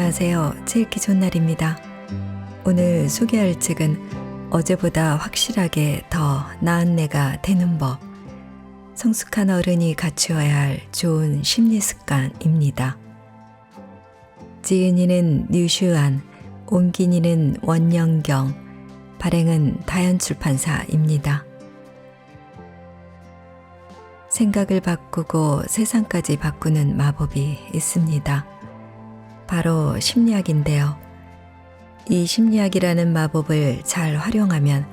안녕하세요. 칠기 좋은 날입니다. 오늘 소개할 책은 어제보다 확실하게 더 나은 내가 되는 법. 성숙한 어른이 갖추어야 할 좋은 심리 습관입니다. 지은이는 류슈안, 옮긴이는 원영경, 발행은 다연출판사입니다. 생각을 바꾸고 세상까지 바꾸는 마법이 있습니다. 바로 심리학인데요. 이 심리학이라는 마법을 잘 활용하면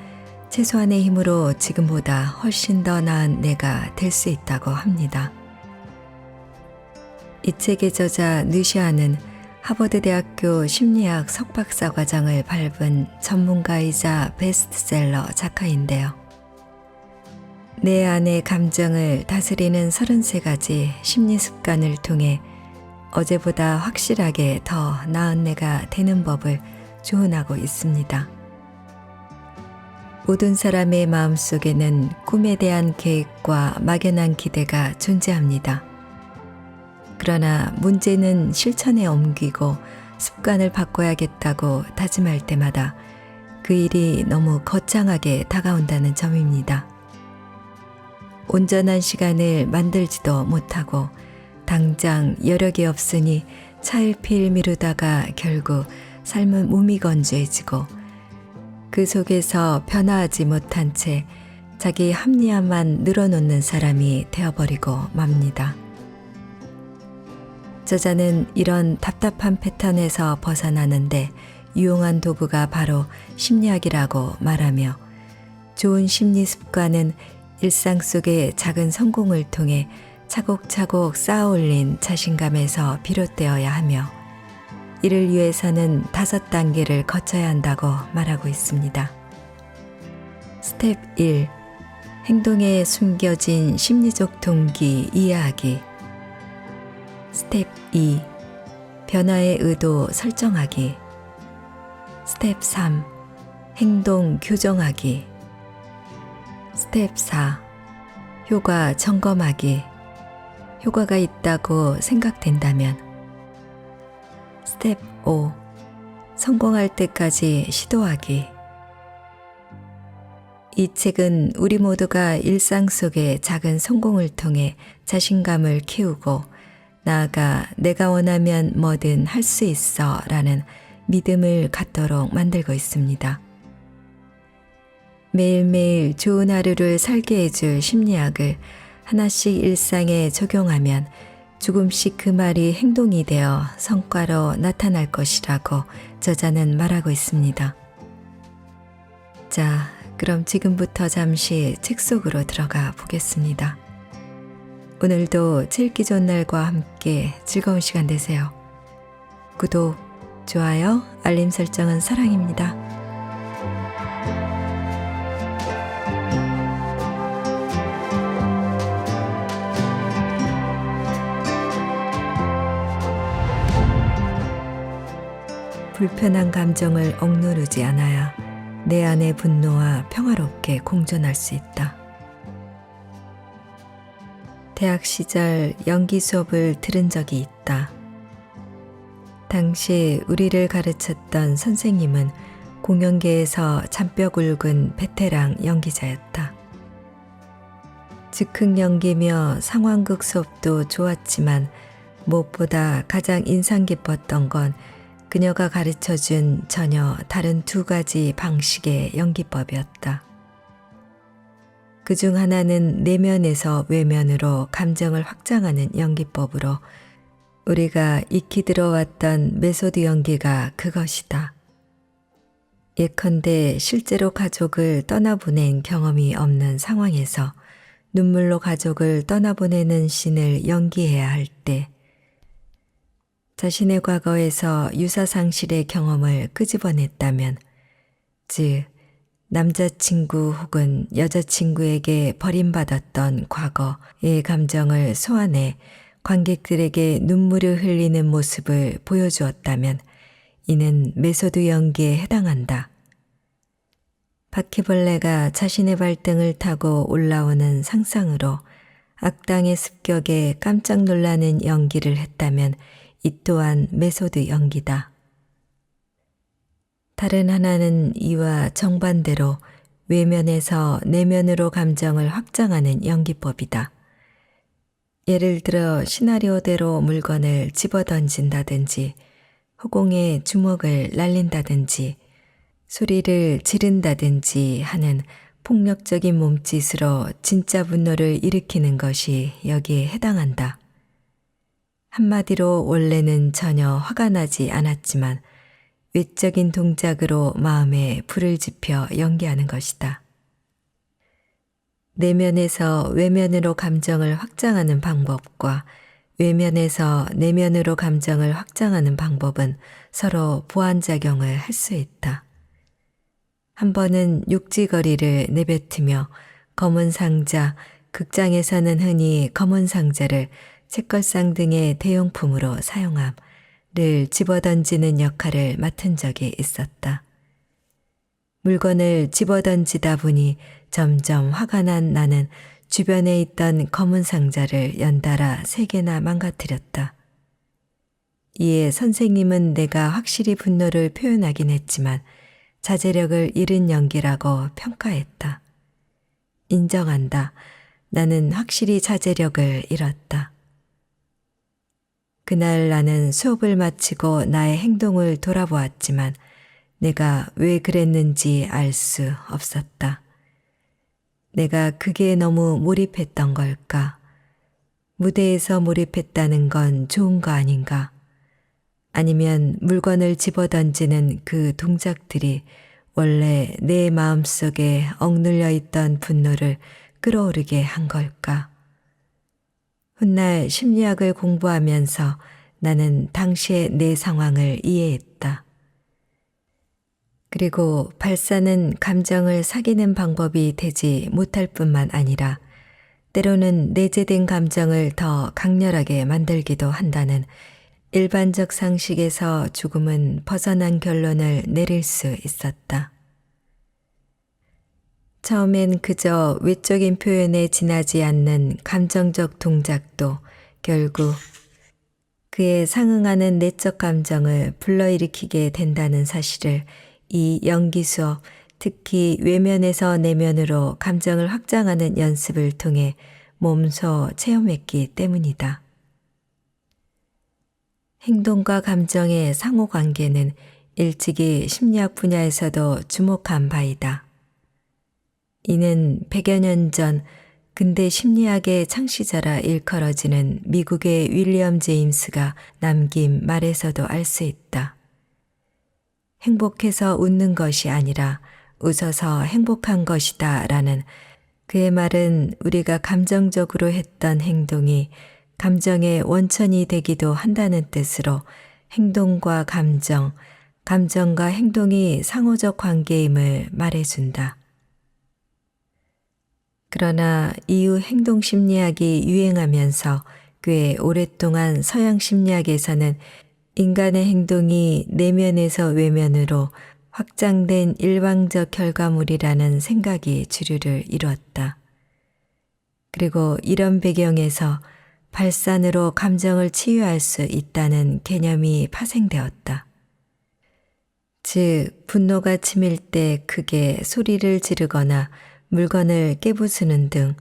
최소한의 힘으로 지금보다 훨씬 더 나은 내가 될 수 있다고 합니다. 이 책의 저자 느시아는 하버드대학교 심리학 석박사 과정을 밟은 전문가이자 베스트셀러 작가인데요. 내 안의 감정을 다스리는 33가지 심리 습관을 통해 어제보다 확실하게 더 나은 내가 되는 법을 조언하고 있습니다. 모든 사람의 마음속에는 꿈에 대한 계획과 막연한 기대가 존재합니다. 그러나 문제는 실천에 옮기고 습관을 바꿔야겠다고 다짐할 때마다 그 일이 너무 거창하게 다가온다는 점입니다. 온전한 시간을 만들지도 못하고 당장 여력이 없으니 차일피일 미루다가 결국 삶은 무미건조해지고 그 속에서 변화하지 못한 채 자기 합리화만 늘어놓는 사람이 되어버리고 맙니다. 저자는 이런 답답한 패턴에서 벗어나는데 유용한 도구가 바로 심리학이라고 말하며 좋은 심리 습관은 일상 속의 작은 성공을 통해 차곡차곡 쌓아올린 자신감에서 비롯되어야 하며 이를 위해서는 5단계를 거쳐야 한다고 말하고 있습니다. 스텝 1. 행동에 숨겨진 심리적 동기 이해하기. 스텝 2. 변화의 의도 설정하기. 스텝 3. 행동 교정하기. 스텝 4. 효과 점검하기. 효과가 있다고 생각된다면. 스텝 5. 성공할 때까지 시도하기. 이 책은 우리 모두가 일상 속의 작은 성공을 통해 자신감을 키우고 나아가 내가 원하면 뭐든 할 수 있어 라는 믿음을 갖도록 만들고 있습니다. 매일매일 좋은 하루를 살게 해줄 심리학을 하나씩 일상에 적용하면 조금씩 그 말이 행동이 되어 성과로 나타날 것이라고 저자는 말하고 있습니다. 자, 그럼 지금부터 잠시 책 속으로 들어가 보겠습니다. 오늘도 칠기 좋은 날과 함께 즐거운 시간 되세요. 구독, 좋아요, 알림 설정은 사랑입니다. 불편한 감정을 억누르지 않아야 내 안의 분노와 평화롭게 공존할 수 있다. 대학 시절 연기 수업을 들은 적이 있다. 당시 우리를 가르쳤던 선생님은 공연계에서 잔뼈 굵은 베테랑 연기자였다. 즉흥 연기며 상황극 수업도 좋았지만 무엇보다 가장 인상 깊었던 건 그녀가 가르쳐준 전혀 다른 2가지 방식의 연기법이었다. 그중 하나는 내면에서 외면으로 감정을 확장하는 연기법으로 우리가 익히 들어왔던 메소드 연기가 그것이다. 예컨대 실제로 가족을 떠나보낸 경험이 없는 상황에서 눈물로 가족을 떠나보내는 씬을 연기해야 할 때 자신의 과거에서 유사상실의 경험을 끄집어냈다면, 즉 남자친구 혹은 여자친구에게 버림받았던 과거의 감정을 소환해 관객들에게 눈물을 흘리는 모습을 보여주었다면 이는 메소드 연기에 해당한다. 바퀴벌레가 자신의 발등을 타고 올라오는 상상으로 악당의 습격에 깜짝 놀라는 연기를 했다면 이 또한 메소드 연기다. 다른 하나는 이와 정반대로 외면에서 내면으로 감정을 확장하는 연기법이다. 예를 들어 시나리오대로 물건을 집어던진다든지 허공에 주먹을 날린다든지 소리를 지른다든지 하는 폭력적인 몸짓으로 진짜 분노를 일으키는 것이 여기에 해당한다. 한마디로 원래는 전혀 화가 나지 않았지만 외적인 동작으로 마음에 불을 지펴 연기하는 것이다. 내면에서 외면으로 감정을 확장하는 방법과 외면에서 내면으로 감정을 확장하는 방법은 서로 보완작용을 할 수 있다. 한 번은 육지거리를 내뱉으며 검은 상자, 극장에서는 흔히 검은 상자를 책걸상 등의 대용품으로 사용함을 집어던지는 역할을 맡은 적이 있었다. 물건을 집어던지다 보니 점점 화가 난 나는 주변에 있던 검은 상자를 연달아 3개나 망가뜨렸다. 이에 선생님은 내가 확실히 분노를 표현하긴 했지만 자제력을 잃은 연기라고 평가했다. 인정한다. 나는 확실히 자제력을 잃었다. 그날 나는 수업을 마치고 나의 행동을 돌아보았지만 내가 왜 그랬는지 알 수 없었다. 내가 그게 너무 몰입했던 걸까? 무대에서 몰입했다는 건 좋은 거 아닌가? 아니면 물건을 집어던지는 그 동작들이 원래 내 마음속에 억눌려 있던 분노를 끌어오르게 한 걸까? 훗날 심리학을 공부하면서 나는 당시의 내 상황을 이해했다. 그리고 발사는 감정을 사귀는 방법이 되지 못할 뿐만 아니라 때로는 내재된 감정을 더 강렬하게 만들기도 한다는 일반적 상식에서 조금은 벗어난 결론을 내릴 수 있었다. 처음엔 그저 외적인 표현에 지나지 않는 감정적 동작도 결국 그에 상응하는 내적 감정을 불러일으키게 된다는 사실을 이 연기 수업, 특히 외면에서 내면으로 감정을 확장하는 연습을 통해 몸소 체험했기 때문이다. 행동과 감정의 상호관계는 일찍이 심리학 분야에서도 주목한 바이다. 이는 100여 년 전 근대 심리학의 창시자라 일컬어지는 미국의 윌리엄 제임스가 남긴 말에서도 알 수 있다. 행복해서 웃는 것이 아니라 웃어서 행복한 것이다 라는 그의 말은 우리가 감정적으로 했던 행동이 감정의 원천이 되기도 한다는 뜻으로 행동과 감정, 감정과 행동이 상호적 관계임을 말해준다. 그러나 이후 행동심리학이 유행하면서 꽤 오랫동안 서양 심리학에서는 인간의 행동이 내면에서 외면으로 확장된 일방적 결과물이라는 생각이 주류를 이루었다. 그리고 이런 배경에서 발산으로 감정을 치유할 수 있다는 개념이 파생되었다. 즉, 분노가 치밀 때 크게 소리를 지르거나 물건을 깨부수는 등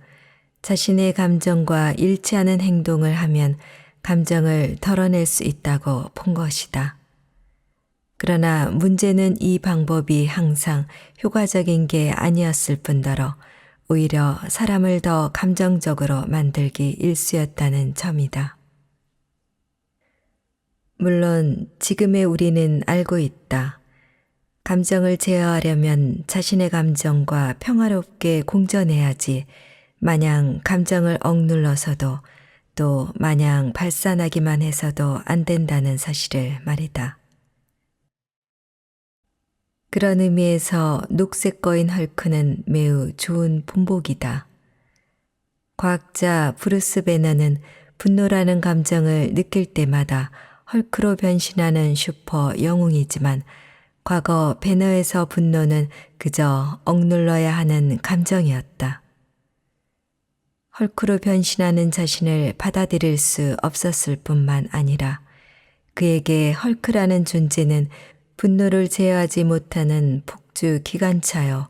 자신의 감정과 일치하는 행동을 하면 감정을 덜어낼 수 있다고 본 것이다. 그러나 문제는 이 방법이 항상 효과적인 게 아니었을 뿐더러 오히려 사람을 더 감정적으로 만들기 일쑤였다는 점이다. 물론 지금의 우리는 알고 있다. 감정을 제어하려면 자신의 감정과 평화롭게 공존해야지 마냥 감정을 억눌러서도 또 마냥 발산하기만 해서도 안 된다는 사실을 말이다. 그런 의미에서 녹색거인 헐크는 매우 좋은 본보기다. 과학자 브루스 배너는 분노라는 감정을 느낄 때마다 헐크로 변신하는 슈퍼 영웅이지만 과거 배너에서 분노는 그저 억눌러야 하는 감정이었다. 헐크로 변신하는 자신을 받아들일 수 없었을 뿐만 아니라 그에게 헐크라는 존재는 분노를 제어하지 못하는 폭주 기관차여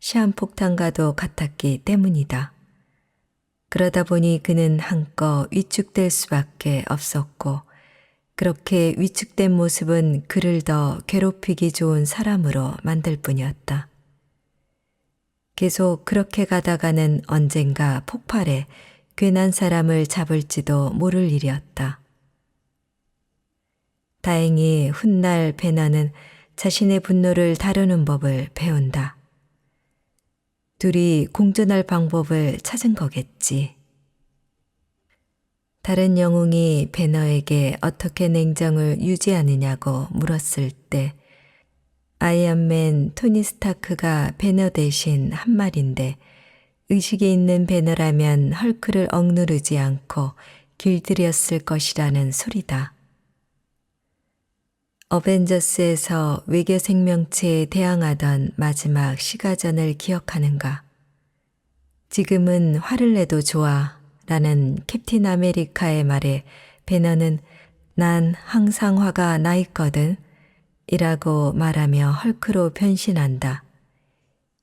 시한폭탄과도 같았기 때문이다. 그러다 보니 그는 한껏 위축될 수밖에 없었고 그렇게 위축된 모습은 그를 더 괴롭히기 좋은 사람으로 만들 뿐이었다. 계속 그렇게 가다가는 언젠가 폭발해 괜한 사람을 잡을지도 모를 일이었다. 다행히 훗날 배너는 자신의 분노를 다루는 법을 배운다. 둘이 공존할 방법을 찾은 거겠지. 다른 영웅이 배너에게 어떻게 냉정을 유지하느냐고 물었을 때 아이언맨 토니 스타크가 배너 대신 한 말인데 의식이 있는 배너라면 헐크를 억누르지 않고 길들였을 것이라는 소리다. 어벤져스에서 외계 생명체에 대항하던 마지막 시가전을 기억하는가? 지금은 화를 내도 좋아 라는 캡틴 아메리카의 말에 배너는 난 항상 화가 나 있거든 이라고 말하며 헐크로 변신한다.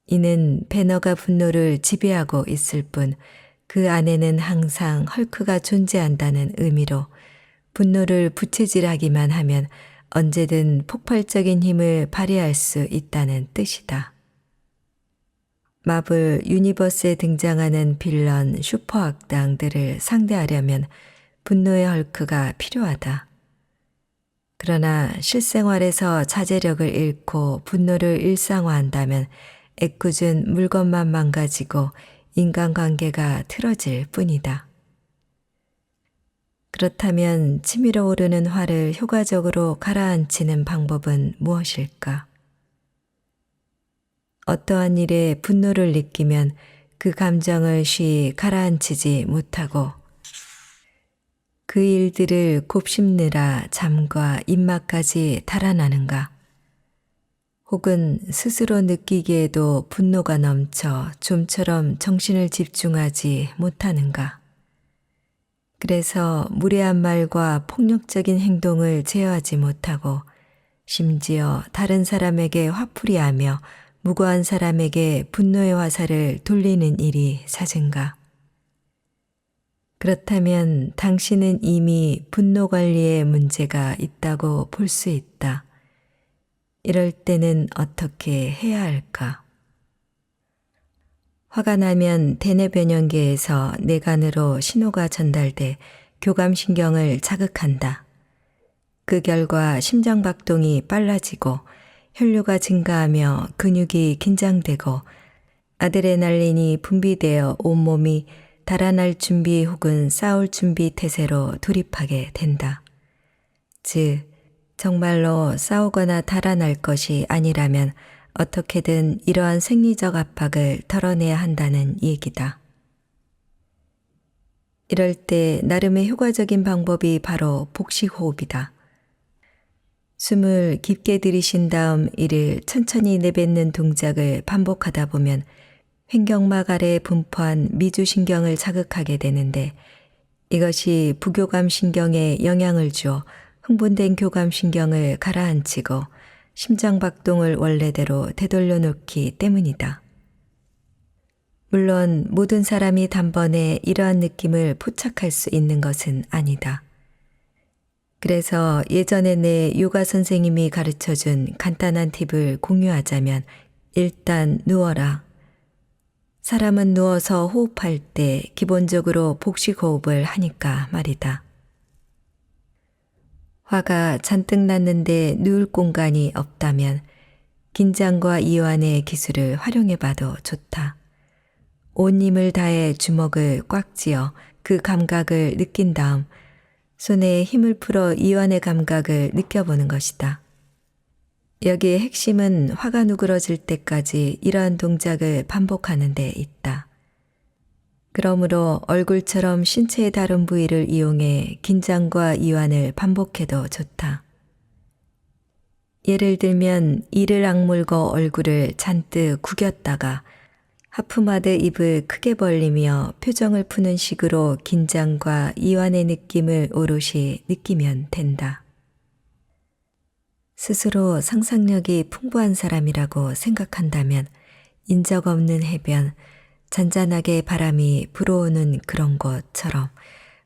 이는 배너가 분노를 지배하고 있을 뿐 그 안에는 항상 헐크가 존재한다는 의미로 분노를 부채질하기만 하면 언제든 폭발적인 힘을 발휘할 수 있다는 뜻이다. 마블 유니버스에 등장하는 빌런 슈퍼 악당들을 상대하려면 분노의 헐크가 필요하다. 그러나 실생활에서 자제력을 잃고 분노를 일상화한다면 애꿎은 물건만 망가지고 인간관계가 틀어질 뿐이다. 그렇다면 치밀어 오르는 화를 효과적으로 가라앉히는 방법은 무엇일까? 어떠한 일에 분노를 느끼면 그 감정을 쉬이 가라앉히지 못하고 그 일들을 곱씹느라 잠과 입맛까지 달아나는가? 혹은 스스로 느끼기에도 분노가 넘쳐 좀처럼 정신을 집중하지 못하는가? 그래서 무례한 말과 폭력적인 행동을 제어하지 못하고 심지어 다른 사람에게 화풀이하며 무고한 사람에게 분노의 화살을 돌리는 일이 잦은가? 그렇다면 당신은 이미 분노 관리에 문제가 있다고 볼 수 있다. 이럴 때는 어떻게 해야 할까? 화가 나면 대뇌 변연계에서 뇌간으로 신호가 전달돼 교감신경을 자극한다. 그 결과 심장박동이 빨라지고 혈류가 증가하며 근육이 긴장되고 아드레날린이 분비되어 온몸이 달아날 준비 혹은 싸울 준비 태세로 돌입하게 된다. 즉, 정말로 싸우거나 달아날 것이 아니라면 어떻게든 이러한 생리적 압박을 덜어내야 한다는 얘기다. 이럴 때 나름의 효과적인 방법이 바로 복식호흡이다. 숨을 깊게 들이쉰 다음 이를 천천히 내뱉는 동작을 반복하다 보면 횡격막 아래에 분포한 미주신경을 자극하게 되는데 이것이 부교감신경에 영향을 주어 흥분된 교감신경을 가라앉히고 심장박동을 원래대로 되돌려 놓기 때문이다. 물론 모든 사람이 단번에 이러한 느낌을 포착할 수 있는 것은 아니다. 그래서 예전에 내 요가 선생님이 가르쳐준 간단한 팁을 공유하자면 일단 누워라. 사람은 누워서 호흡할 때 기본적으로 복식호흡을 하니까 말이다. 화가 잔뜩 났는데 누울 공간이 없다면 긴장과 이완의 기술을 활용해봐도 좋다. 온 힘을 다해 주먹을 꽉 쥐어 그 감각을 느낀 다음 손에 힘을 풀어 이완의 감각을 느껴보는 것이다. 여기에 핵심은 화가 누그러질 때까지 이러한 동작을 반복하는 데 있다. 그러므로 얼굴처럼 신체의 다른 부위를 이용해 긴장과 이완을 반복해도 좋다. 예를 들면 이를 악물고 얼굴을 잔뜩 구겼다가 하품하듯 입을 크게 벌리며 표정을 푸는 식으로 긴장과 이완의 느낌을 오롯이 느끼면 된다. 스스로 상상력이 풍부한 사람이라고 생각한다면 인적 없는 해변, 잔잔하게 바람이 불어오는 그런 곳처럼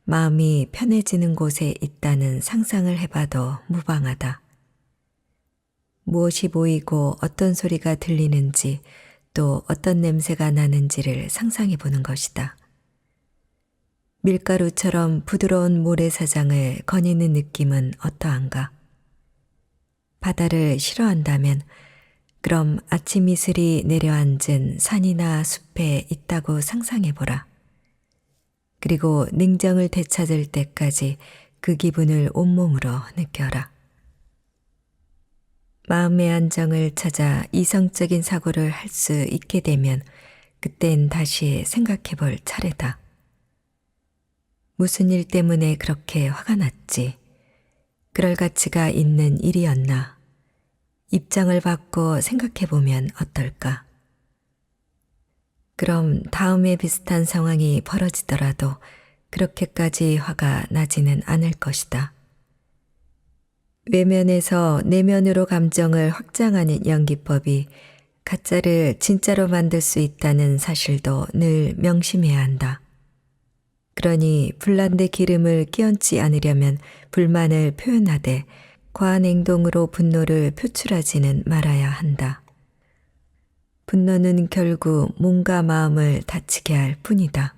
마음이 편해지는 곳에 있다는 상상을 해봐도 무방하다. 무엇이 보이고 어떤 소리가 들리는지 또 어떤 냄새가 나는지를 상상해 보는 것이다. 밀가루처럼 부드러운 모래사장을 거니는 느낌은 어떠한가? 바다를 싫어한다면 그럼 아침 이슬이 내려앉은 산이나 숲에 있다고 상상해 보라. 그리고寧정을 되찾을 때까지 그 기분을 온몸으로 느껴라. 마음의 안정을 찾아 이성적인 사고를 할 수 있게 되면 그땐 다시 생각해 볼 차례다. 무슨 일 때문에 그렇게 화가 났지? 그럴 가치가 있는 일이었나? 입장을 바꿔 생각해 보면 어떨까? 그럼 다음에 비슷한 상황이 벌어지더라도 그렇게까지 화가 나지는 않을 것이다. 외면에서 내면으로 감정을 확장하는 연기법이 가짜를 진짜로 만들 수 있다는 사실도 늘 명심해야 한다. 그러니 불난데 기름을 끼얹지 않으려면 불만을 표현하되 과한 행동으로 분노를 표출하지는 말아야 한다. 분노는 결국 몸과 마음을 다치게 할 뿐이다.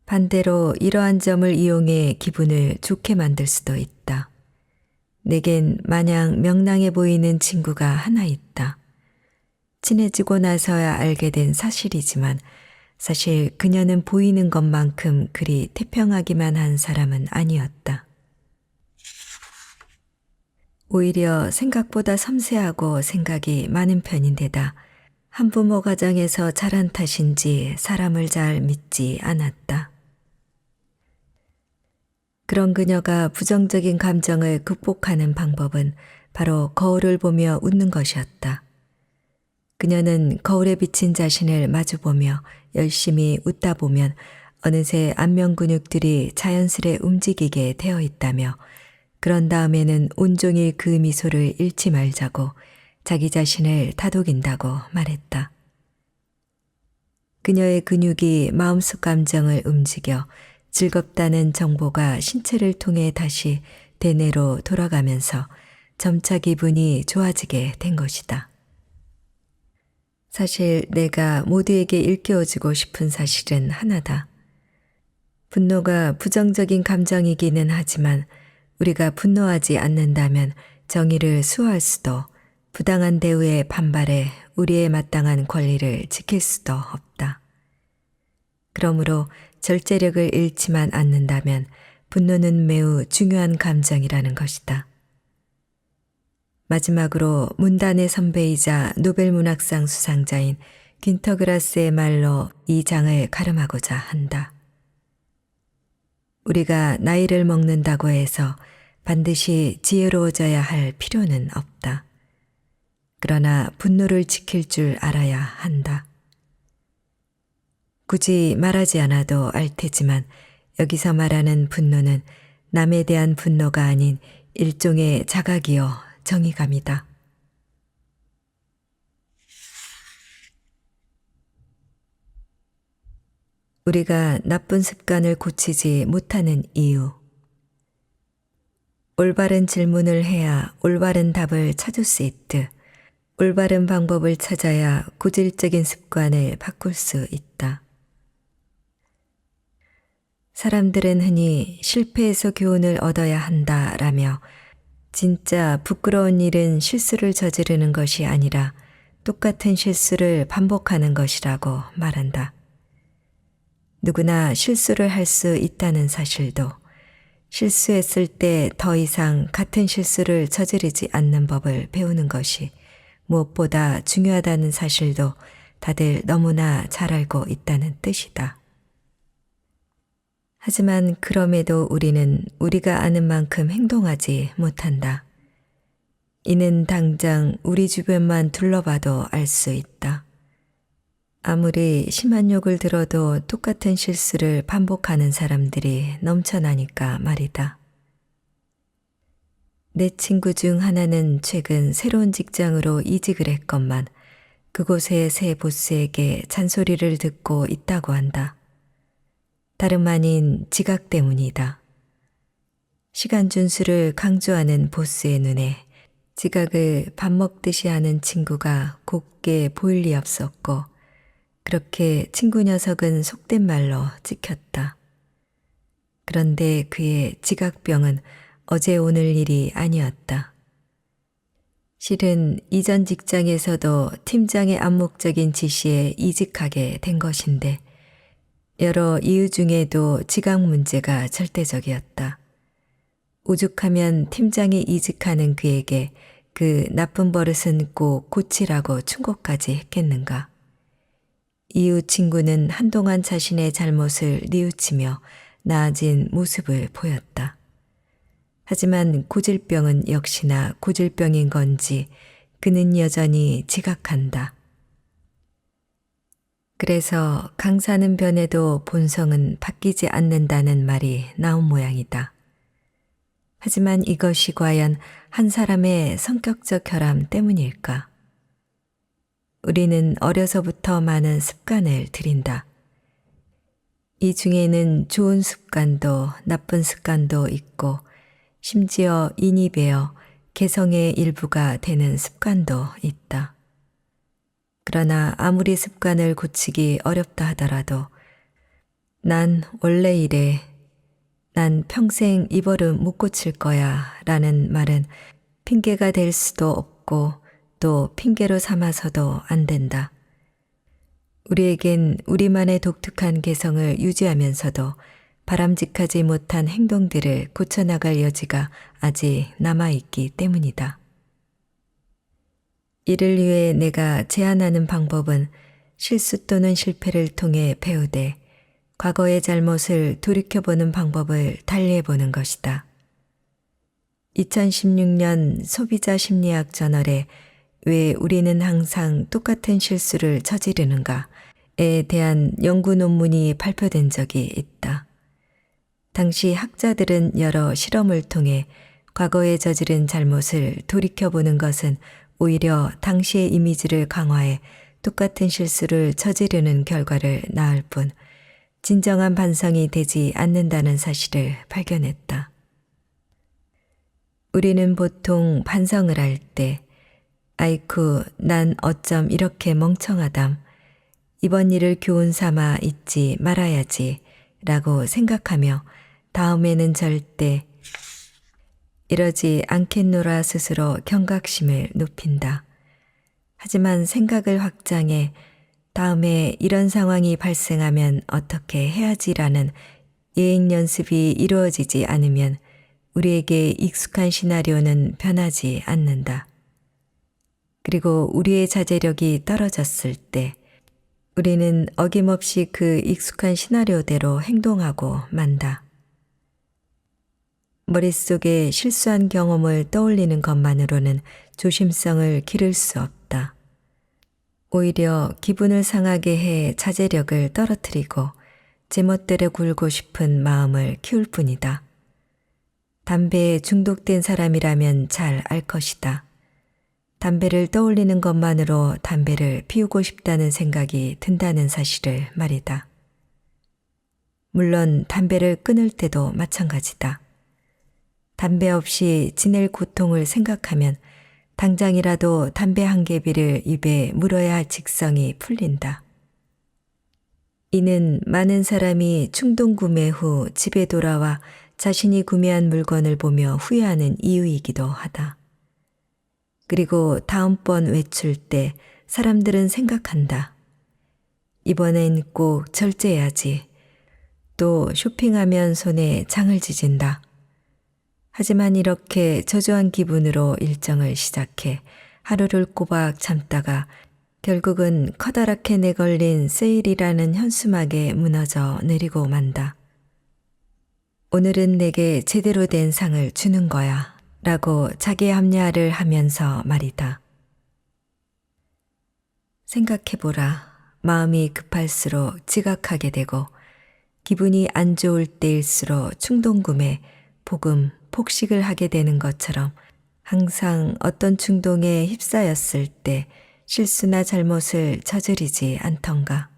반대로 이러한 점을 이용해 기분을 좋게 만들 수도 있다. 내겐 마냥 명랑해 보이는 친구가 하나 있다. 친해지고 나서야 알게 된 사실이지만 사실 그녀는 보이는 것만큼 그리 태평하기만 한 사람은 아니었다. 오히려 생각보다 섬세하고 생각이 많은 편인데다 한부모 가정에서 자란 탓인지 사람을 잘 믿지 않았다. 그런 그녀가 부정적인 감정을 극복하는 방법은 바로 거울을 보며 웃는 것이었다. 그녀는 거울에 비친 자신을 마주보며 열심히 웃다 보면 어느새 안면 근육들이 자연스레 움직이게 되어 있다며 그런 다음에는 온종일 그 미소를 잃지 말자고 자기 자신을 다독인다고 말했다. 그녀의 근육이 마음속 감정을 움직여 즐겁다는 정보가 신체를 통해 다시 대뇌로 돌아가면서 점차 기분이 좋아지게 된 것이다. 사실 내가 모두에게 일깨워주고 싶은 사실은 하나다. 분노가 부정적인 감정이기는 하지만 우리가 분노하지 않는다면 정의를 수호할 수도 부당한 대우에 반발해 우리의 마땅한 권리를 지킬 수도 없다. 그러므로 절제력을 잃지만 않는다면 분노는 매우 중요한 감정이라는 것이다. 마지막으로 문단의 선배이자 노벨문학상 수상자인 귄터그라스의 말로 이 장을 가름하고자 한다. 우리가 나이를 먹는다고 해서 반드시 지혜로워져야 할 필요는 없다. 그러나 분노를 지킬 줄 알아야 한다. 굳이 말하지 않아도 알 테지만 여기서 말하는 분노는 남에 대한 분노가 아닌 일종의 자각이요 정의감이다. 우리가 나쁜 습관을 고치지 못하는 이유. 올바른 질문을 해야 올바른 답을 찾을 수 있듯 올바른 방법을 찾아야 고질적인 습관을 바꿀 수 있다. 사람들은 흔히 실패에서 교훈을 얻어야 한다라며 진짜 부끄러운 일은 실수를 저지르는 것이 아니라 똑같은 실수를 반복하는 것이라고 말한다. 누구나 실수를 할 수 있다는 사실도 실수했을 때 더 이상 같은 실수를 저지르지 않는 법을 배우는 것이 무엇보다 중요하다는 사실도 다들 너무나 잘 알고 있다는 뜻이다. 하지만 그럼에도 우리는 우리가 아는 만큼 행동하지 못한다. 이는 당장 우리 주변만 둘러봐도 알 수 있다. 아무리 심한 욕을 들어도 똑같은 실수를 반복하는 사람들이 넘쳐나니까 말이다. 내 친구 중 하나는 최근 새로운 직장으로 이직을 했건만 그곳의 새 보스에게 잔소리를 듣고 있다고 한다. 다름 아닌 지각 때문이다. 시간 준수를 강조하는 보스의 눈에 지각을 밥 먹듯이 하는 친구가 곱게 보일 리 없었고, 그렇게 친구 녀석은 속된 말로 찍혔다. 그런데 그의 지각병은 어제 오늘 일이 아니었다. 실은 이전 직장에서도 팀장의 암묵적인 지시에 이직하게 된 것인데, 여러 이유 중에도 지각 문제가 절대적이었다. 오죽하면 팀장이 이직하는 그에게 그 나쁜 버릇은 꼭 고치라고 충고까지 했겠는가. 이웃 친구는 한동안 자신의 잘못을 뉘우치며 나아진 모습을 보였다. 하지만 고질병은 역시나 고질병인 건지 그는 여전히 지각한다. 그래서 강사는 변해도 본성은 바뀌지 않는다는 말이 나온 모양이다. 하지만 이것이 과연 한 사람의 성격적 결함 때문일까? 우리는 어려서부터 많은 습관을 들인다. 이 중에는 좋은 습관도 나쁜 습관도 있고 심지어 인이 배어 개성의 일부가 되는 습관도 있다. 그러나 아무리 습관을 고치기 어렵다 하더라도 난 원래 이래, 난 평생 이 버릇 못 고칠 거야 라는 말은 핑계가 될 수도 없고 또 핑계로 삼아서도 안 된다. 우리에겐 우리만의 독특한 개성을 유지하면서도 바람직하지 못한 행동들을 고쳐나갈 여지가 아직 남아있기 때문이다. 이를 위해 내가 제안하는 방법은 실수 또는 실패를 통해 배우되 과거의 잘못을 돌이켜보는 방법을 달리해보는 것이다. 2016년 소비자 심리학 저널에 왜 우리는 항상 똑같은 실수를 저지르는가에 대한 연구 논문이 발표된 적이 있다. 당시 학자들은 여러 실험을 통해 과거에 저지른 잘못을 돌이켜보는 것은 오히려 당시의 이미지를 강화해 똑같은 실수를 저지르는 결과를 낳을 뿐 진정한 반성이 되지 않는다는 사실을 발견했다. 우리는 보통 반성을 할 때 아이쿠, 난 어쩜 이렇게 멍청하담. 이번 일을 교훈 삼아 잊지 말아야지 라고 생각하며 다음에는 절대 이러지 않겠노라 스스로 경각심을 높인다. 하지만 생각을 확장해 다음에 이런 상황이 발생하면 어떻게 해야지라는 예행 연습이 이루어지지 않으면 우리에게 익숙한 시나리오는 변하지 않는다. 그리고 우리의 자제력이 떨어졌을 때 우리는 어김없이 그 익숙한 시나리오대로 행동하고 만다. 머릿속에 실수한 경험을 떠올리는 것만으로는 조심성을 기를 수 없다. 오히려 기분을 상하게 해 자제력을 떨어뜨리고 제멋대로 굴고 싶은 마음을 키울 뿐이다. 담배에 중독된 사람이라면 잘 알 것이다. 담배를 떠올리는 것만으로 담배를 피우고 싶다는 생각이 든다는 사실을 말이다. 물론 담배를 끊을 때도 마찬가지다. 담배 없이 지낼 고통을 생각하면 당장이라도 담배 한 개비를 입에 물어야 할 직성이 풀린다. 이는 많은 사람이 충동 구매 후 집에 돌아와 자신이 구매한 물건을 보며 후회하는 이유이기도 하다. 그리고 다음번 외출 때 사람들은 생각한다. 이번엔 꼭 절제해야지. 또 쇼핑하면 손에 장을 지진다. 하지만 이렇게 저조한 기분으로 일정을 시작해 하루를 꼬박 참다가 결국은 커다랗게 내걸린 세일이라는 현수막에 무너져 내리고 만다. 오늘은 내게 제대로 된 상을 주는 거야 라고 자기 합리화를 하면서 말이다. 생각해보라. 마음이 급할수록 지각하게 되고 기분이 안 좋을 때일수록 충동구매, 복음, 폭식을 하게 되는 것처럼 항상 어떤 충동에 휩싸였을 때 실수나 잘못을 저지르지 않던가.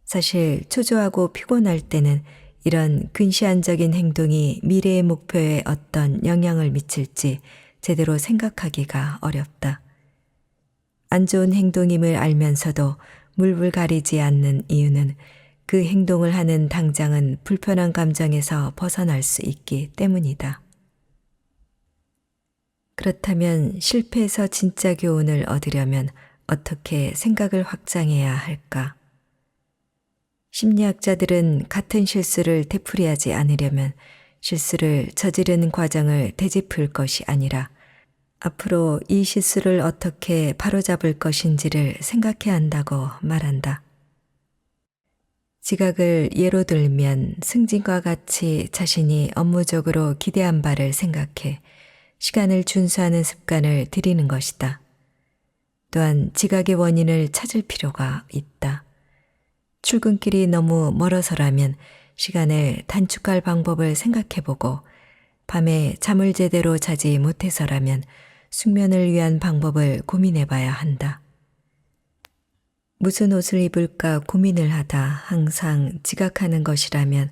사실 초조하고 피곤할 때는 이런 근시안적인 행동이 미래의 목표에 어떤 영향을 미칠지 제대로 생각하기가 어렵다. 안 좋은 행동임을 알면서도 물불 가리지 않는 이유는 그 행동을 하는 당장은 불편한 감정에서 벗어날 수 있기 때문이다. 그렇다면 실패에서 진짜 교훈을 얻으려면 어떻게 생각을 확장해야 할까? 심리학자들은 같은 실수를 되풀이하지 않으려면 실수를 저지르는 과정을 되짚을 것이 아니라 앞으로 이 실수를 어떻게 바로잡을 것인지를 생각해야 한다고 말한다. 지각을 예로 들면 승진과 같이 자신이 업무적으로 기대한 바를 생각해 시간을 준수하는 습관을 들이는 것이다. 또한 지각의 원인을 찾을 필요가 있다. 출근길이 너무 멀어서라면 시간을 단축할 방법을 생각해보고 밤에 잠을 제대로 자지 못해서라면 숙면을 위한 방법을 고민해봐야 한다. 무슨 옷을 입을까 고민을 하다 항상 지각하는 것이라면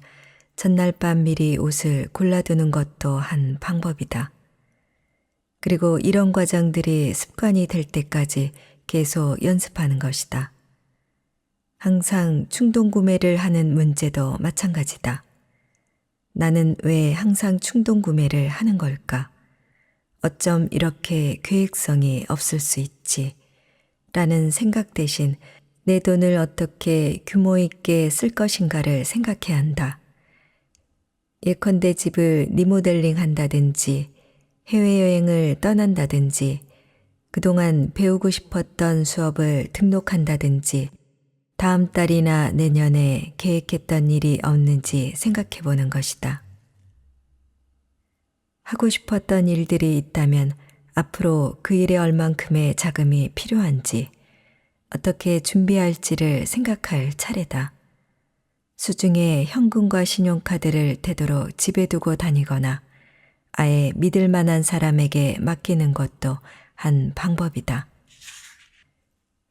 전날 밤 미리 옷을 골라두는 것도 한 방법이다. 그리고 이런 과정들이 습관이 될 때까지 계속 연습하는 것이다. 항상 충동 구매를 하는 문제도 마찬가지다. 나는 왜 항상 충동 구매를 하는 걸까? 어쩜 이렇게 계획성이 없을 수 있지? 라는 생각 대신 내 돈을 어떻게 규모 있게 쓸 것인가를 생각해야 한다. 예컨대 집을 리모델링 한다든지 해외여행을 떠난다든지 그동안 배우고 싶었던 수업을 등록한다든지 다음 달이나 내년에 계획했던 일이 없는지 생각해 보는 것이다. 하고 싶었던 일들이 있다면 앞으로 그 일에 얼만큼의 자금이 필요한지 어떻게 준비할지를 생각할 차례다. 수중에 현금과 신용카드를 되도록 집에 두고 다니거나 아예 믿을 만한 사람에게 맡기는 것도 한 방법이다.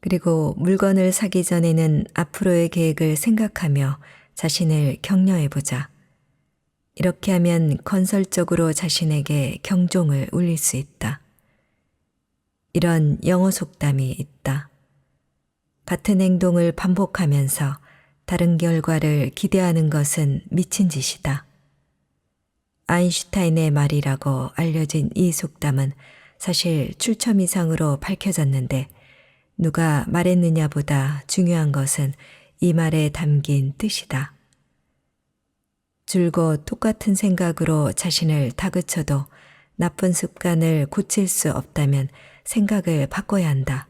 그리고 물건을 사기 전에는 앞으로의 계획을 생각하며 자신을 격려해보자. 이렇게 하면 건설적으로 자신에게 경종을 울릴 수 있다. 이런 영어 속담이 있다. 같은 행동을 반복하면서 다른 결과를 기대하는 것은 미친 짓이다. 아인슈타인의 말이라고 알려진 이 속담은 사실 출처 이상으로 밝혀졌는데 누가 말했느냐보다 중요한 것은 이 말에 담긴 뜻이다. 줄곧 똑같은 생각으로 자신을 다그쳐도 나쁜 습관을 고칠 수 없다면 생각을 바꿔야 한다.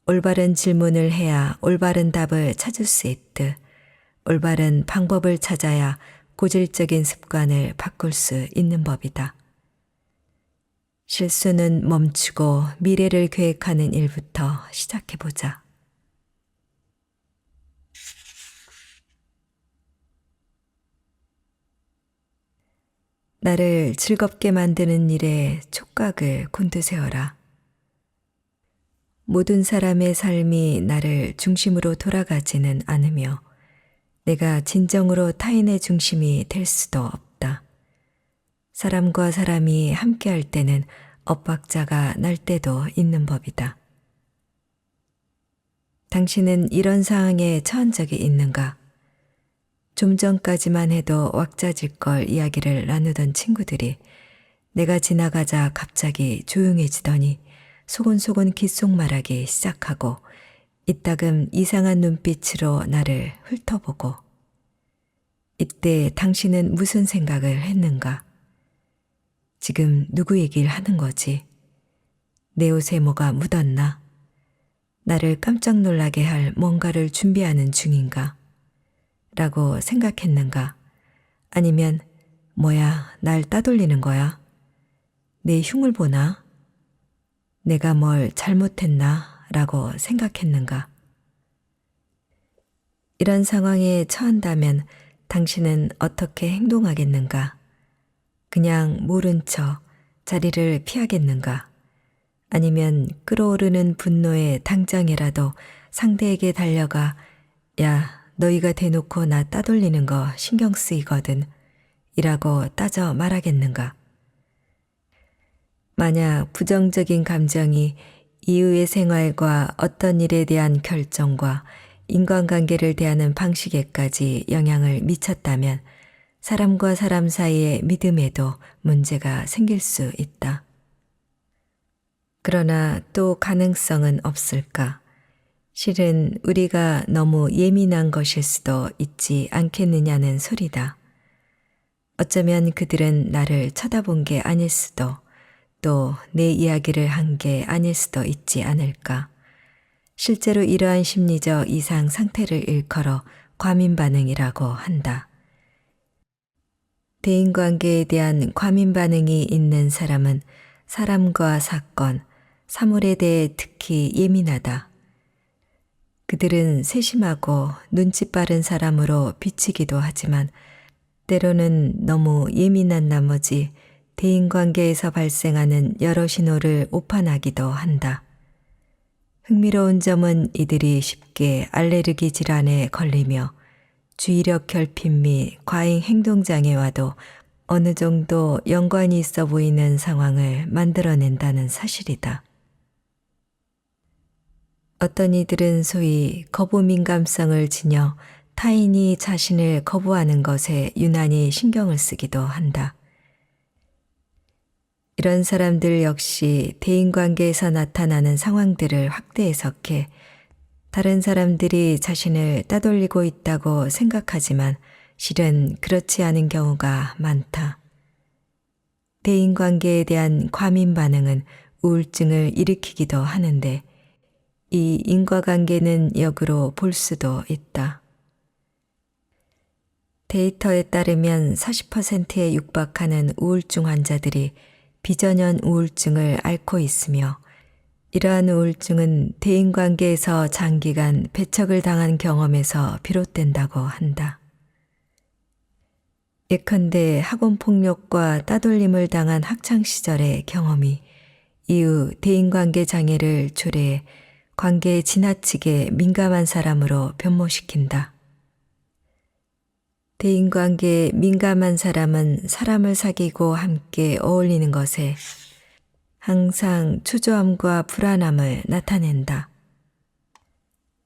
올바른 질문을 해야 올바른 답을 찾을 수 있듯 올바른 방법을 찾아야 고질적인 습관을 바꿀 수 있는 법이다. 실수는 멈추고 미래를 계획하는 일부터 시작해보자. 나를 즐겁게 만드는 일에 촉각을 곤두세워라. 모든 사람의 삶이 나를 중심으로 돌아가지는 않으며 내가 진정으로 타인의 중심이 될 수도 없다. 사람과 사람이 함께할 때는 엇박자가 날 때도 있는 법이다. 당신은 이런 상황에 처한 적이 있는가? 좀 전까지만 해도 왁자지껄 이야기를 나누던 친구들이 내가 지나가자 갑자기 조용해지더니 소곤소곤 귓속말하기 시작하고 이따금 이상한 눈빛으로 나를 훑어보고 이때 당신은 무슨 생각을 했는가? 지금 누구 얘기를 하는 거지? 내 옷에 뭐가 묻었나? 나를 깜짝 놀라게 할 뭔가를 준비하는 중인가? 라고 생각했는가? 아니면 뭐야, 날 따돌리는 거야? 내 흉을 보나? 내가 뭘 잘못했나? 라고 생각했는가? 이런 상황에 처한다면 당신은 어떻게 행동하겠는가? 그냥 모른 척 자리를 피하겠는가? 아니면 끓어오르는 분노에 당장이라도 상대에게 달려가 야, 너희가 대놓고 나 따돌리는 거 신경 쓰이거든 이라고 따져 말하겠는가? 만약 부정적인 감정이 이후의 생활과 어떤 일에 대한 결정과 인간관계를 대하는 방식에까지 영향을 미쳤다면 사람과 사람 사이의 믿음에도 문제가 생길 수 있다. 그러나 또 가능성은 없을까? 실은 우리가 너무 예민한 것일 수도 있지 않겠느냐는 소리다. 어쩌면 그들은 나를 쳐다본 게 아닐 수도, 또 내 이야기를 한 게 아닐 수도 있지 않을까. 실제로 이러한 심리적 이상 상태를 일컬어 과민 반응이라고 한다. 대인관계에 대한 과민 반응이 있는 사람은 사람과 사건, 사물에 대해 특히 예민하다. 그들은 세심하고 눈치 빠른 사람으로 비치기도 하지만 때로는 너무 예민한 나머지 대인관계에서 발생하는 여러 신호를 오판하기도 한다. 흥미로운 점은 이들이 쉽게 알레르기 질환에 걸리며 주의력 결핍 및 과잉 행동장애와도 어느 정도 연관이 있어 보이는 상황을 만들어낸다는 사실이다. 어떤 이들은 소위 거부 민감성을 지녀 타인이 자신을 거부하는 것에 유난히 신경을 쓰기도 한다. 이런 사람들 역시 대인관계에서 나타나는 상황들을 확대 해석해 다른 사람들이 자신을 따돌리고 있다고 생각하지만 실은 그렇지 않은 경우가 많다. 대인관계에 대한 과민 반응은 우울증을 일으키기도 하는데 이 인과관계는 역으로 볼 수도 있다. 데이터에 따르면 40%에 육박하는 우울증 환자들이 비전형 우울증을 앓고 있으며 이러한 우울증은 대인관계에서 장기간 배척을 당한 경험에서 비롯된다고 한다. 예컨대 학원폭력과 따돌림을 당한 학창시절의 경험이 이후 대인관계 장애를 초래해 관계에 지나치게 민감한 사람으로 변모시킨다. 대인관계에 민감한 사람은 사람을 사귀고 함께 어울리는 것에 항상 초조함과 불안함을 나타낸다.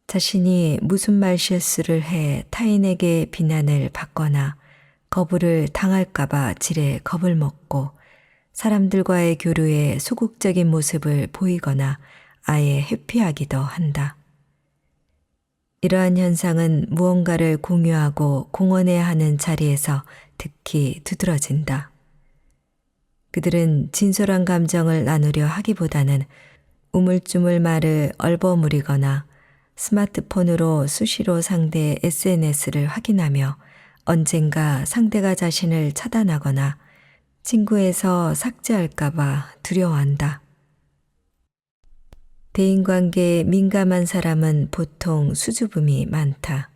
자신이 무슨 말 실수를 해 타인에게 비난을 받거나 거부를 당할까봐 지레 겁을 먹고 사람들과의 교류에 소극적인 모습을 보이거나 아예 회피하기도 한다. 이러한 현상은 무언가를 공유하고 공언해야 하는 자리에서 특히 두드러진다. 그들은 진솔한 감정을 나누려 하기보다는 우물쭈물 말을 얼버무리거나 스마트폰으로 수시로 상대의 SNS를 확인하며 언젠가 상대가 자신을 차단하거나 친구에서 삭제할까봐 두려워한다. 대인관계에 민감한 사람은 보통 수줍음이 많다.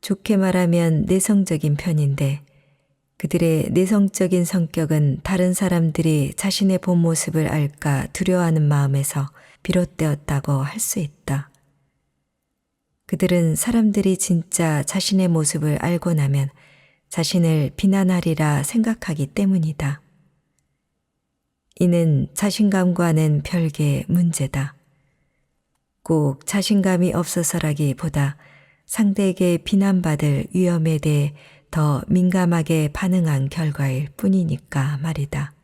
좋게 말하면 내성적인 편인데 그들의 내성적인 성격은 다른 사람들이 자신의 본 모습을 알까 두려워하는 마음에서 비롯되었다고 할 수 있다. 그들은 사람들이 진짜 자신의 모습을 알고 나면 자신을 비난하리라 생각하기 때문이다. 이는 자신감과는 별개의 문제다. 꼭 자신감이 없어서라기보다 상대에게 비난받을 위험에 대해 더 민감하게 반응한 결과일 뿐이니까 말이다.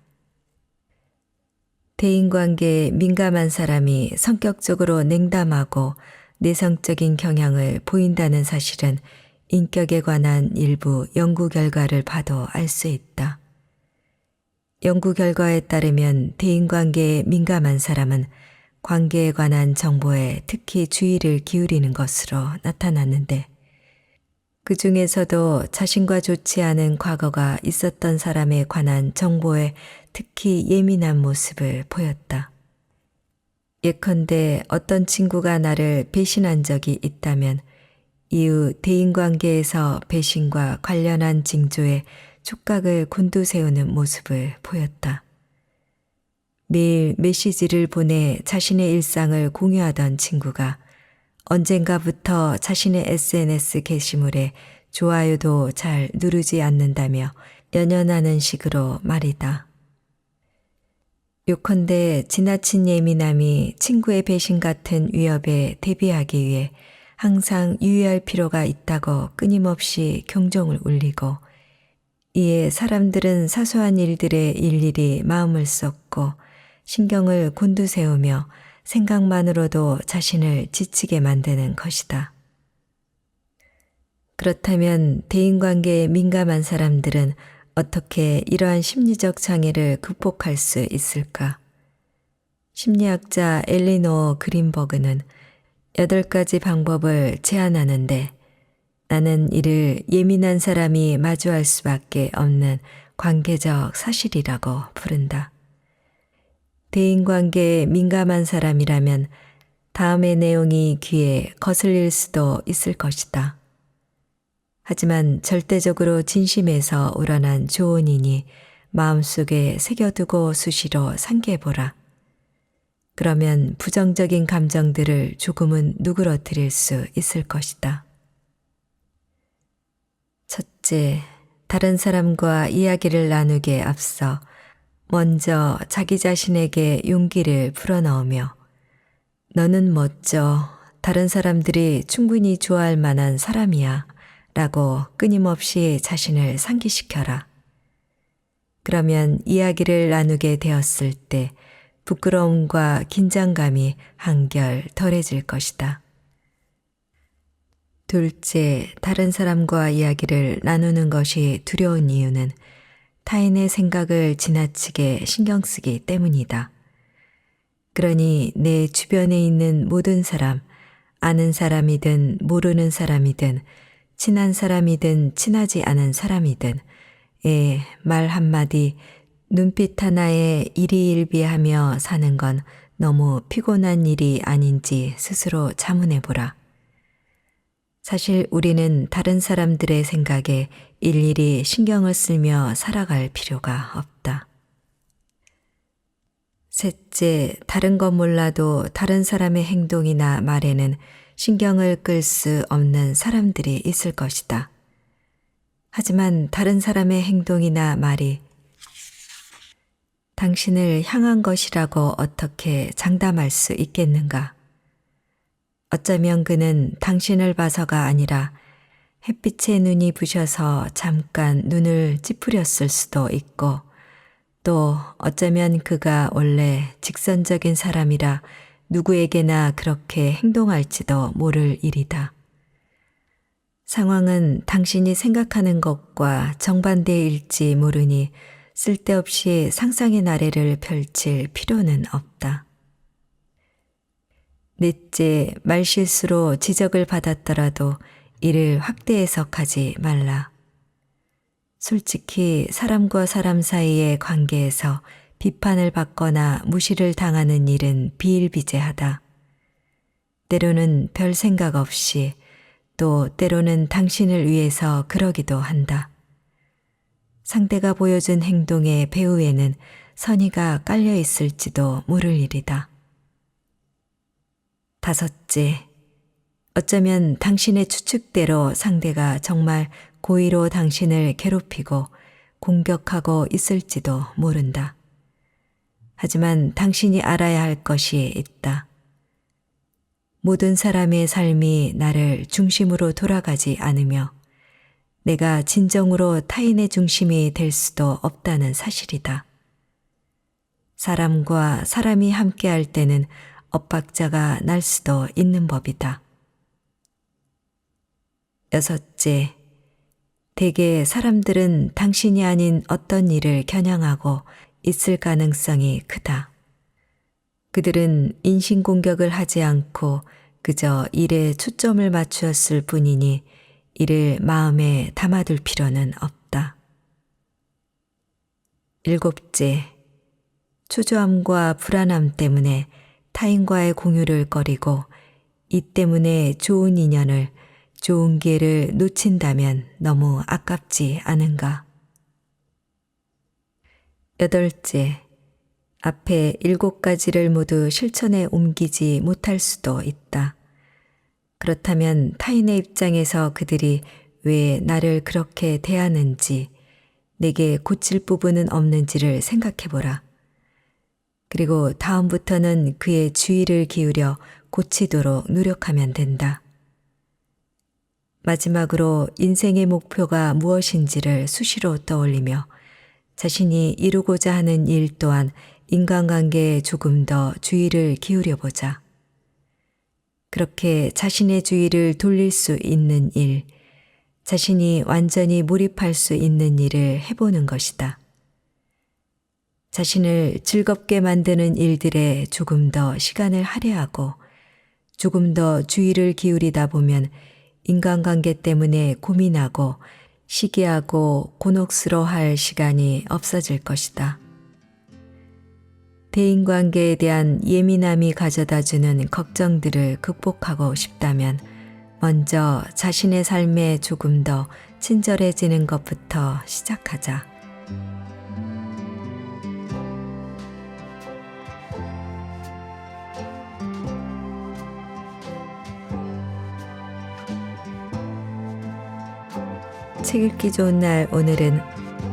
대인관계에 민감한 사람이 성격적으로 냉담하고 내성적인 경향을 보인다는 사실은 인격에 관한 일부 연구 결과를 봐도 알 수 있다. 연구 결과에 따르면 대인관계에 민감한 사람은 관계에 관한 정보에 특히 주의를 기울이는 것으로 나타났는데 그 중에서도 자신과 좋지 않은 과거가 있었던 사람에 관한 정보에 특히 예민한 모습을 보였다. 예컨대 어떤 친구가 나를 배신한 적이 있다면 이후 대인관계에서 배신과 관련한 징조에 촉각을 곤두세우는 모습을 보였다. 매일 메시지를 보내 자신의 일상을 공유하던 친구가 언젠가부터 자신의 SNS 게시물에 좋아요도 잘 누르지 않는다며 연연하는 식으로 말이다. 요컨대 지나친 예민함이 친구의 배신 같은 위협에 대비하기 위해 항상 유의할 필요가 있다고 끊임없이 경종을 울리고, 이에 사람들은 사소한 일들에 일일이 마음을 쏟고 신경을 곤두세우며 생각만으로도 자신을 지치게 만드는 것이다. 그렇다면 대인관계에 민감한 사람들은 어떻게 이러한 심리적 장애를 극복할 수 있을까? 심리학자 엘리노어 그린버그는 8가지 방법을 제안하는데, 나는 이를 예민한 사람이 마주할 수밖에 없는 관계적 사실이라고 부른다. 대인관계에 민감한 사람이라면 다음의 내용이 귀에 거슬릴 수도 있을 것이다. 하지만 절대적으로 진심에서 우러난 조언이니 마음속에 새겨두고 수시로 상기해보라. 그러면 부정적인 감정들을 조금은 누그러뜨릴 수 있을 것이다. 첫째, 다른 사람과 이야기를 나누기에 앞서 먼저 자기 자신에게 용기를 불어넣으며 너는 멋져, 다른 사람들이 충분히 좋아할 만한 사람이야 라고 끊임없이 자신을 상기시켜라. 그러면 이야기를 나누게 되었을 때 부끄러움과 긴장감이 한결 덜해질 것이다. 둘째, 다른 사람과 이야기를 나누는 것이 두려운 이유는 타인의 생각을 지나치게 신경 쓰기 때문이다. 그러니 내 주변에 있는 모든 사람, 아는 사람이든 모르는 사람이든 친한 사람이든 친하지 않은 사람이든 말 한마디, 눈빛 하나에 일희일비하며 사는 건 너무 피곤한 일이 아닌지 스스로 자문해보라. 사실 우리는 다른 사람들의 생각에 일일이 신경을 쓰며 살아갈 필요가 없다. 셋째, 다른 건 몰라도 다른 사람의 행동이나 말에는 신경을 끌 수 없는 사람들이 있을 것이다. 하지만 다른 사람의 행동이나 말이 당신을 향한 것이라고 어떻게 장담할 수 있겠는가? 어쩌면 그는 당신을 봐서가 아니라 햇빛에 눈이 부셔서 잠깐 눈을 찌푸렸을 수도 있고, 또 어쩌면 그가 원래 직선적인 사람이라 누구에게나 그렇게 행동할지도 모를 일이다. 상황은 당신이 생각하는 것과 정반대일지 모르니 쓸데없이 상상의 나래를 펼칠 필요는 없다. 넷째, 말실수로 지적을 받았더라도 이를 확대 해석하지 말라. 솔직히 사람과 사람 사이의 관계에서 비판을 받거나 무시를 당하는 일은 비일비재하다. 때로는 별 생각 없이, 또 때로는 당신을 위해서 그러기도 한다. 상대가 보여준 행동의 배후에는 선의가 깔려 있을지도 모를 일이다. 다섯째, 어쩌면 당신의 추측대로 상대가 정말 고의로 당신을 괴롭히고 공격하고 있을지도 모른다. 하지만 당신이 알아야 할 것이 있다. 모든 사람의 삶이 나를 중심으로 돌아가지 않으며 내가 진정으로 타인의 중심이 될 수도 없다는 사실이다. 사람과 사람이 함께할 때는 엇박자가 날 수도 있는 법이다. 여섯째, 대개 사람들은 당신이 아닌 어떤 일을 겨냥하고 있을 가능성이 크다. 그들은 인신공격을 하지 않고 그저 일에 초점을 맞추었을 뿐이니 이를 마음에 담아둘 필요는 없다. 일곱째, 초조함과 불안함 때문에 타인과의 공유를 꺼리고 이 때문에 좋은 인연을, 좋은 기회를 놓친다면 너무 아깝지 않은가? 여덟째, 앞에 7가지를 모두 실천에 옮기지 못할 수도 있다. 그렇다면 타인의 입장에서 그들이 왜 나를 그렇게 대하는지, 내게 고칠 부분은 없는지를 생각해보라. 그리고 다음부터는 그의 주의를 기울여 고치도록 노력하면 된다. 마지막으로 인생의 목표가 무엇인지를 수시로 떠올리며 자신이 이루고자 하는 일 또한 인간관계에 조금 더 주의를 기울여 보자. 그렇게 자신의 주의를 돌릴 수 있는 일, 자신이 완전히 몰입할 수 있는 일을 해보는 것이다. 자신을 즐겁게 만드는 일들에 조금 더 시간을 할애하고 조금 더 주의를 기울이다 보면 인간관계 때문에 고민하고 시기하고 곤혹스러워할 시간이 없어질 것이다. 대인관계에 대한 예민함이 가져다주는 걱정들을 극복하고 싶다면 먼저 자신의 삶에 조금 더 친절해지는 것부터 시작하자. 책 읽기 좋은 날 오늘은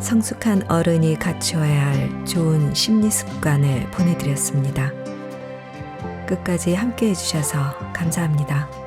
성숙한 어른이 갖추어야 할 좋은 심리 습관을 보내드렸습니다. 끝까지 함께 해주셔서 감사합니다.